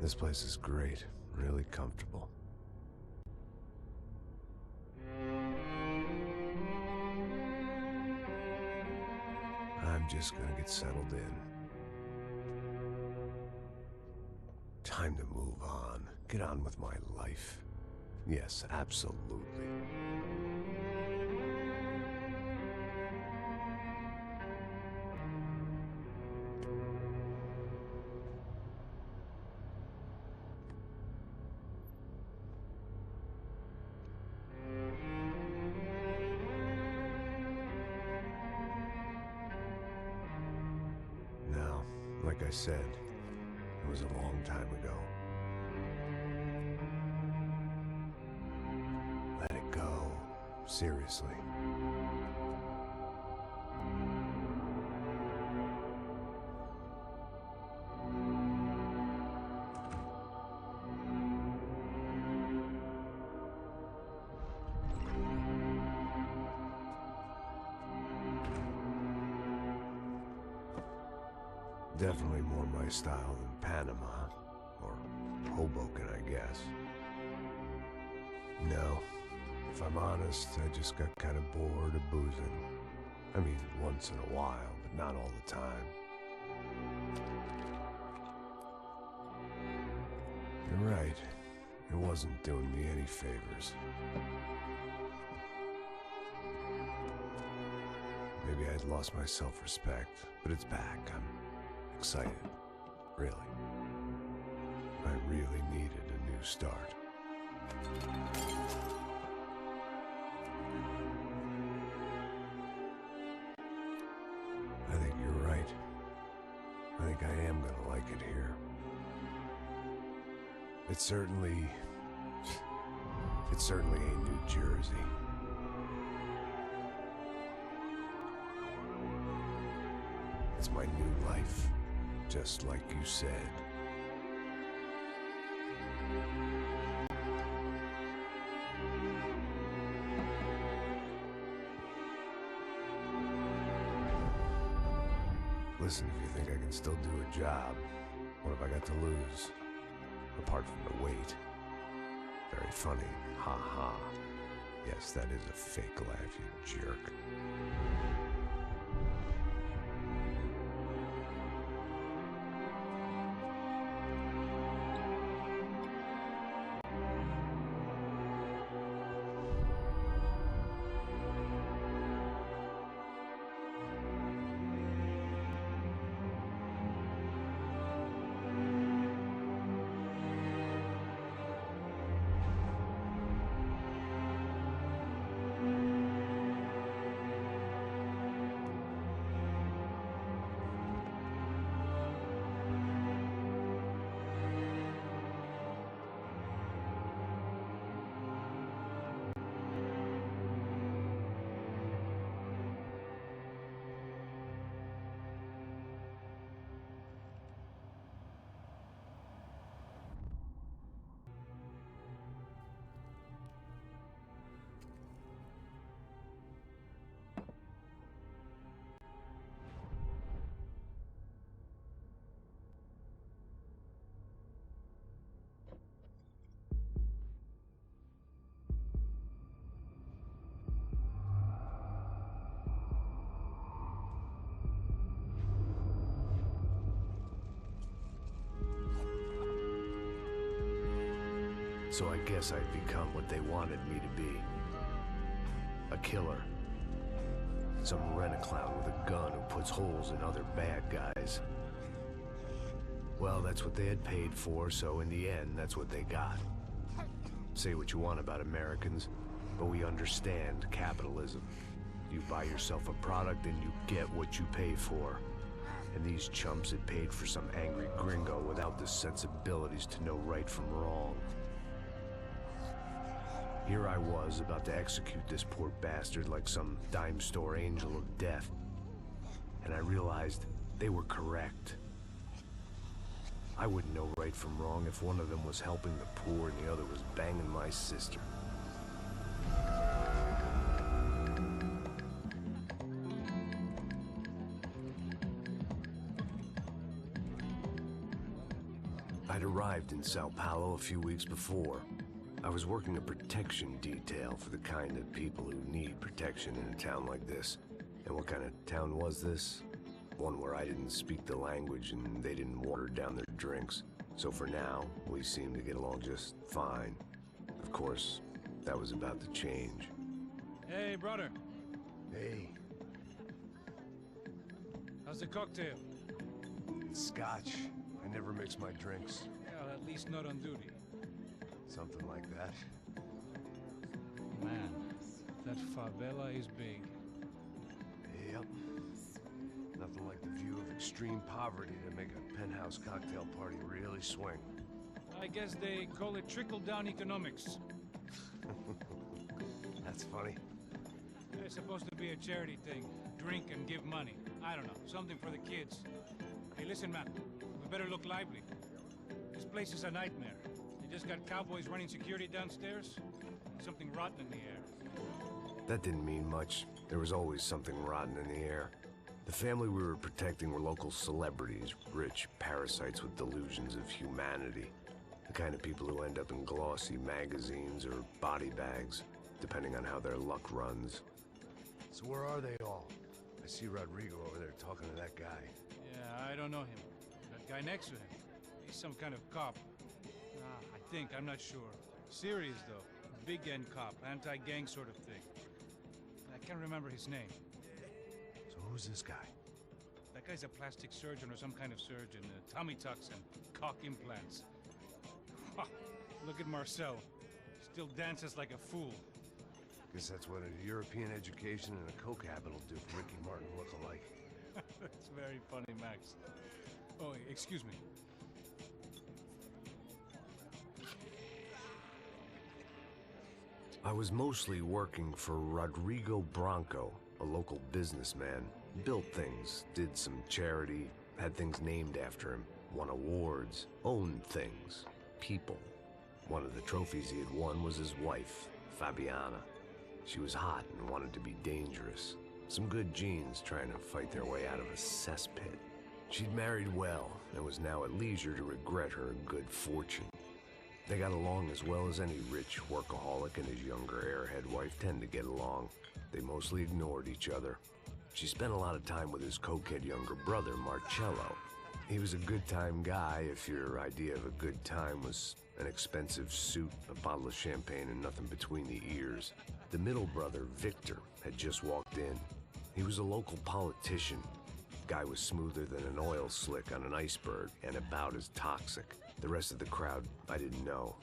This place is great, really comfortable. I'm just gonna get settled in. Time to move on, get on with my life. Yes, absolutely. Like I said, it was a long time ago. Let it go. Seriously. Definitely more my style than Panama, or Hoboken, I guess. No, if I'm honest, I just got kind of bored of boozing. I mean, once in a while, but not all the time. You're right, it wasn't doing me any favors. Maybe I'd lost my self-respect, but it's back. I'm excited, really. I really needed a new start. I think you're right. I think I am gonna like it here. It certainly ain't New Jersey. It's my new life. Just like you said. Listen, if you think I can still do a job, what have I got to lose? Apart from the weight. Very funny. Ha ha. Yes, that is a fake laugh, you jerk. So I guess I'd become what they wanted me to be. A killer. Some rent-a-clown with a gun who puts holes in other bad guys. Well, that's what they had paid for, so in the end, that's what they got. Say what you want about Americans, but we understand capitalism. You buy yourself a product and you get what you pay for. And these chumps had paid for some angry gringo without the sensibilities to know right from wrong. Here I was, about to execute this poor bastard like some dime store angel of death. And I realized they were correct. I wouldn't know right from wrong if one of them was helping the poor and the other was banging my sister. I'd arrived in São Paulo a few weeks before. I was working a protection detail for the kind of people who need protection in a town like this. And what kind of town was this? One where I didn't speak the language and they didn't water down their drinks. So for now, we seemed to get along just fine. Of course, that was about to change. Hey, brother. Hey. How's the cocktail? It's scotch. I never mix my drinks. Well, at least not on duty. Something like that. Man, that favela is big. Yep. Nothing like the view of extreme poverty to make a penthouse cocktail party really swing. I guess they call it trickle-down economics. That's funny. It's supposed to be a charity thing. Drink and give money. I don't know, something for the kids. Hey, listen, man. We better look lively. This place is a nightmare. They just got cowboys running security downstairs. Something rotten in the air. That didn't mean much. There was always something rotten in the air. The family we were protecting were local celebrities, rich parasites with delusions of humanity. The kind of people who end up in glossy magazines or body bags, depending on how their luck runs. So where are they all? I see Rodrigo over there talking to that guy. Yeah, I don't know him. That guy next to him. He's some kind of cop. I think, I'm not sure. Serious, though. Big end cop, anti-gang sort of thing. I can't remember his name. So who's this guy? That guy's a plastic surgeon or some kind of surgeon. Tummy tucks and cock implants. Look at Marcel. Still dances like a fool. Guess that's what a European education and a coke habit will do for Ricky Martin look-alike. That's very funny, Max. Oh, excuse me. I was mostly working for Rodrigo Branco, a local businessman. Built things, did some charity, had things named after him, won awards, owned things, people. One of the trophies he had won was his wife, Fabiana. She was hot and wanted to be dangerous. Some good genes trying to fight their way out of a cesspit. She'd married well and was now at leisure to regret her good fortune. They got along as well as any rich workaholic and his younger airhead wife tend to get along. They mostly ignored each other. She spent a lot of time with his cokehead younger brother, Marcello. He was a good-time guy if your idea of a good time was an expensive suit, a bottle of champagne, and nothing between the ears. The middle brother, Victor, had just walked in. He was a local politician. Guy was smoother than an oil slick on an iceberg and about as toxic. The rest of the crowd, I didn't know,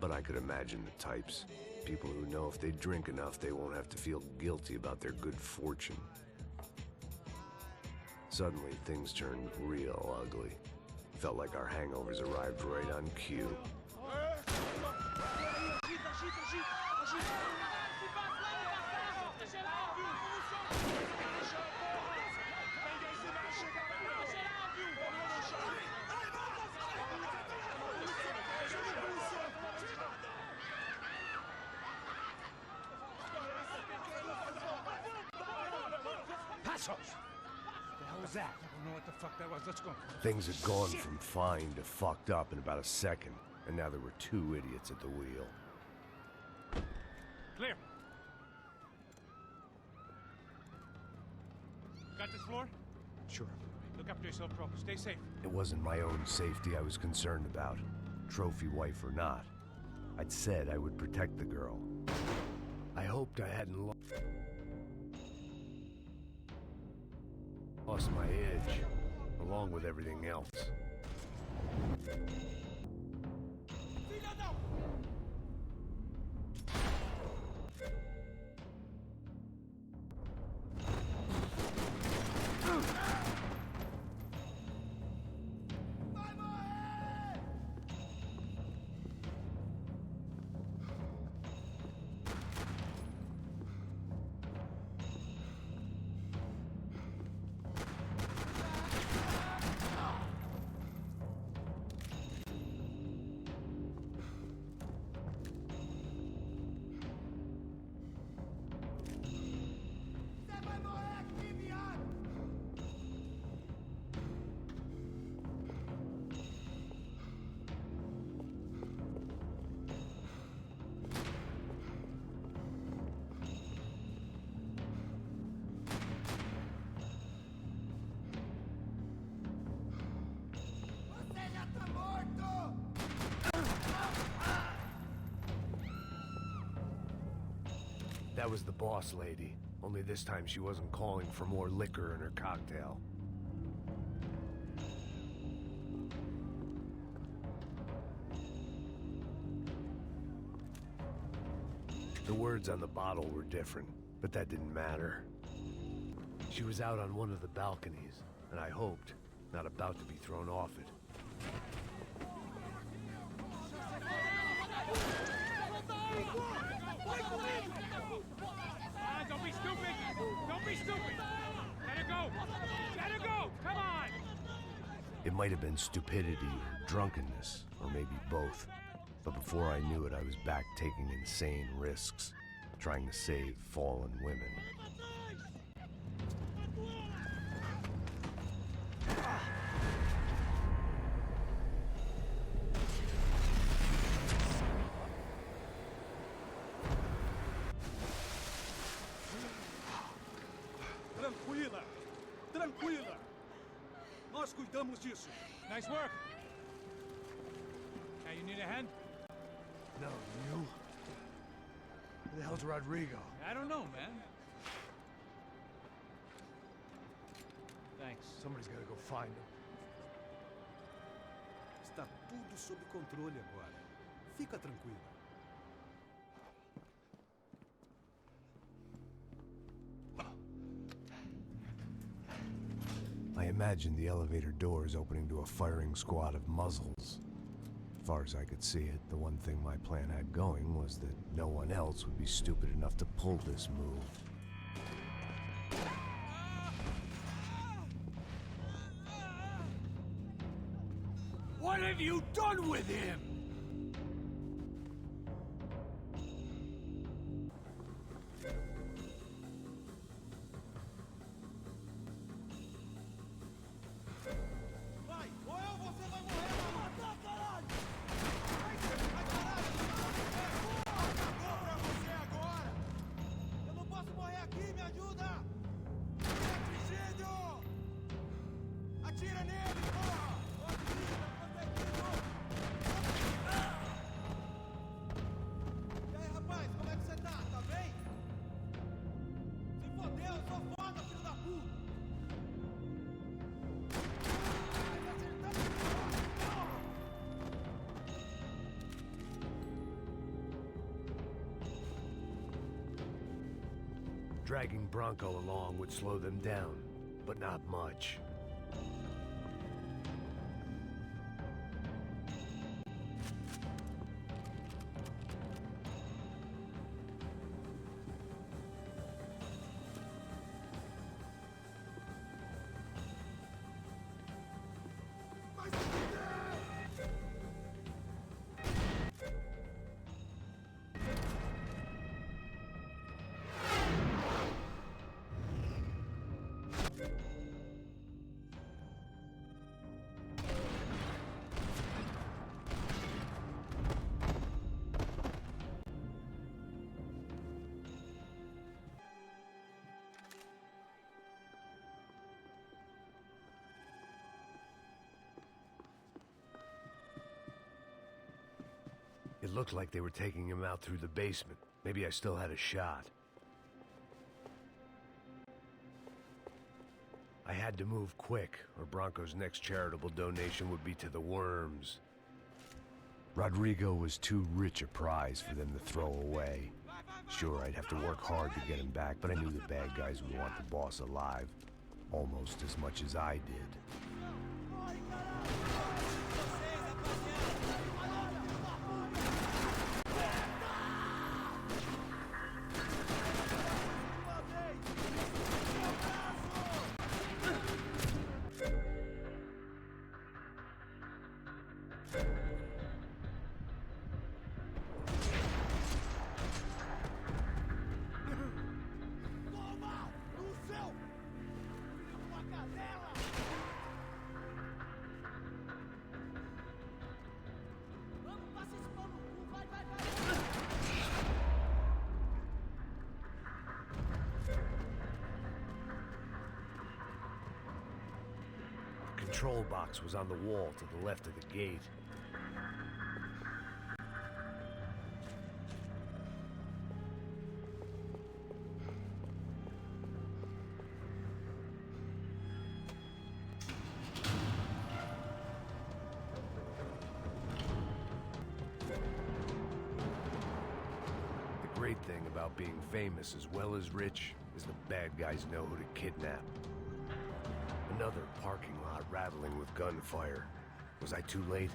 but I could imagine the types. People who know if they drink enough, they won't have to feel guilty about their good fortune. Suddenly, things turned real ugly. Felt like our hangovers arrived right on cue. That? I don't know what the fuck that was. Let's go. Things had gone from fine to fucked up in about a second, and now there were two idiots at the wheel. Clear. Got this floor? Sure. Look after yourself, bro. Stay safe. It wasn't my own safety I was concerned about, trophy wife or not. I'd said I would protect the girl. I hoped I hadn't lost my edge, along with everything else. That was the boss lady. Only this time she wasn't calling for more liquor in her cocktail. The words on the bottle were different, but that didn't matter. She was out on one of the balconies, and I hoped, not about to be thrown off it. Don't be stupid! Don't be stupid! Let her go! Let her go! Come on! It might have been stupidity or drunkenness, or maybe both. But before I knew it, I was back taking insane risks, trying to save fallen women. Tranquila! Tranquila! Nós cuidamos disso. Nice work! Hey, you need a hand? No, you? Who the hell's Rodrigo? I don't know, man. Thanks. Somebody's gotta go find him. Está tudo sob controle agora. Fica tranquila. I imagined the elevator doors opening to a firing squad of muzzles. As far as I could see it, the one thing my plan had going was that no one else would be stupid enough to pull this move. What have you done with him? Dragging Bronco along would slow them down, but not much. It looked like they were taking him out through the basement. Maybe I still had a shot. I had to move quick, or Bronco's next charitable donation would be to the worms. Rodrigo was too rich a prize for them to throw away. Sure, I'd have to work hard to get him back, but I knew the bad guys would want the boss alive, almost as much as I did. Control box was on the wall to the left of the gate. thing about being famous as well as rich is the bad guys know who to kidnap. Another parking lot rattling with gunfire. Was I too late?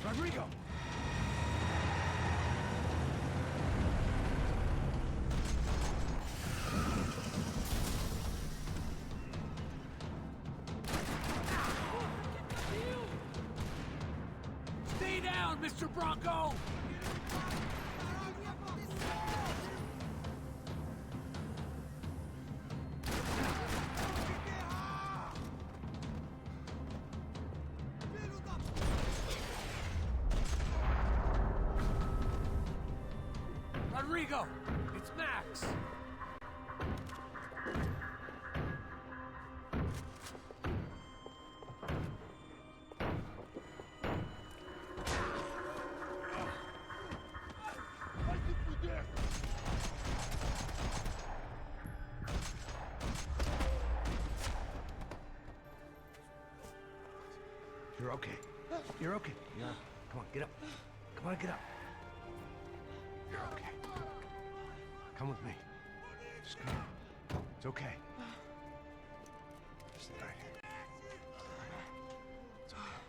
Rodrigo! Stay down, Mr. Bronco! Rodrigo! It's Max! You're okay. You're okay. Yeah. Come on, get up. Come on, get up. You're okay. Come with me. Just come. It's okay. Stay right here. It's okay.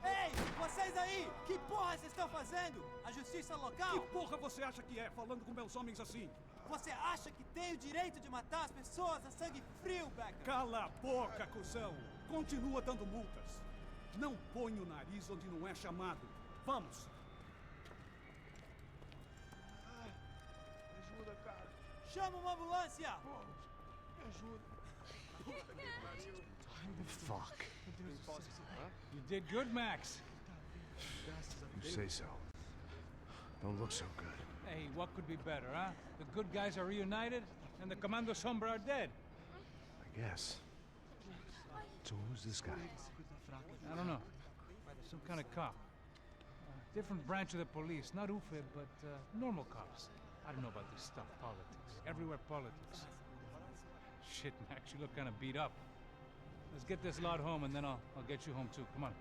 Ei, vocês aí! Que porra vocês estão fazendo? A justiça local? Que porra você acha que é, falando com meus homens assim? Você acha que tem o direito de matar as pessoas a sangue frio, Becker? Cala a boca, cuzão! Continua dando multas. Não põe o nariz onde não é chamado. Vamos! Ajuda, cara. Chama uma ambulância! Me ajuda. Fuck. You did good, Max. You say so. Don't look so good. Hey, what could be better, huh? The good guys are reunited, and the Commando Sombra are dead. I guess. So who's this guy? I don't know. Some kind of cop. Different branch of the police. Not UFE, but normal cops. I don't know about this stuff, politics. Everywhere politics. Shit, Max, you look kind of beat up. Let's get this lot home, and then I'll get you home too. Come on.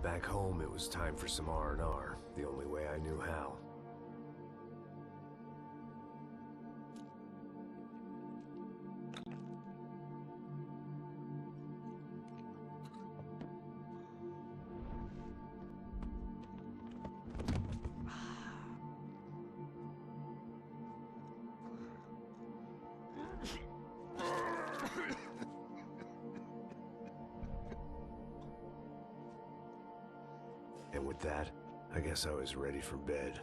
Back home, it was time for some R&R, the only way I knew how. And with that, I guess I was ready for bed.